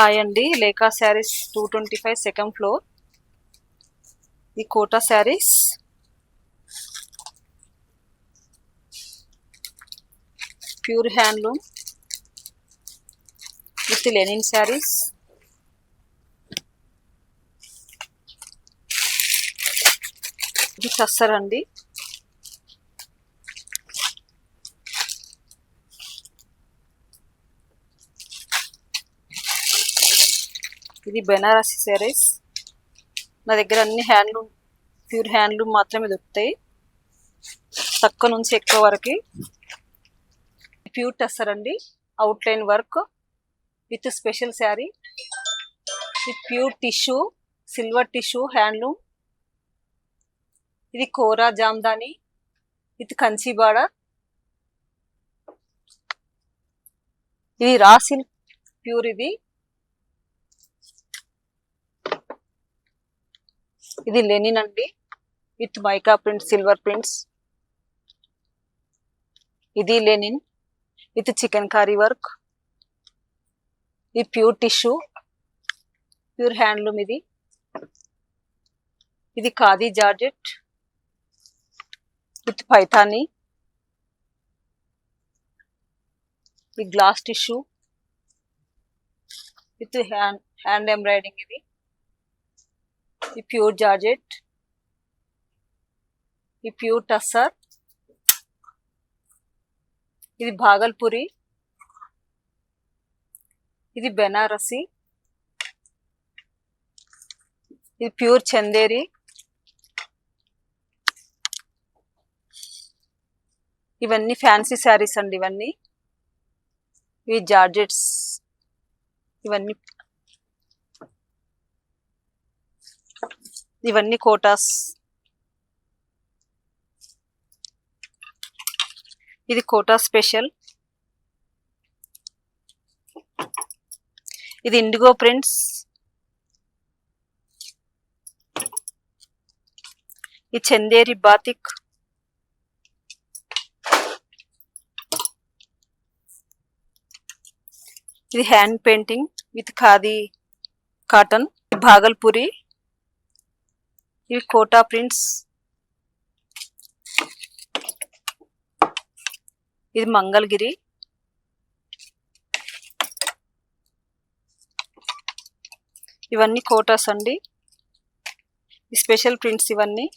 Hi అండి, Lekha saris 225 second floor. ఈ Kota saris pure handloom with linen saris. ఇది టస్సర్ అండి. ఇది బెనారసి శారీస్. నా దగ్గర అన్ని హ్యాండ్లూమ్, ప్యూర్ హ్యాండ్లూమ్ మాత్రమే దొరుకుతాయి, తక్కువ నుంచి ఎక్కువ వరకు. ప్యూర్ టస్సర్ అండి, outline work with special sari with pure tissue, silver tissue handloom. ఇది కోరా జామ్దాని విత్ కంచి బార్డర్. ఇది రా సిల్క్ ప్యూర్. ఇది లెనిన్ అండి with mica print, silver prints. ఇది linen with chikankari work. ఇది ప్యూర్ టిష్యూ, ప్యూర్ హ్యాండ్లూమ్. ఇది ఖాదీ జార్జెట్ విత్ పైథానీ. ఇది glass tissue with hand embroidering. ఇది pure georgette. ఈ ప్యూర్ టస్సర్. ఇది భాగల్పూరి. ఇది బెనారసి. ఇది ప్యూర్ చందేరి. ఇవన్నీ ఫ్యాన్సీ శారీస్ అండి. ఇవి జార్జెట్స్. ఇవన్నీ కోటాస్. ఇది కోటా స్పెషల్. ఇది ఇండిగో ప్రింట్స్. ఇది చందేరి బాతిక్. ఇది hand painting with khadi cotton. Bhagalpuri. ఇవి కోటా ప్రింట్స్. ఇది మంగళగిరి. ఇవన్నీ కోటాస్ అండి, స్పెషల్ ప్రింట్స్ ఇవన్నీ.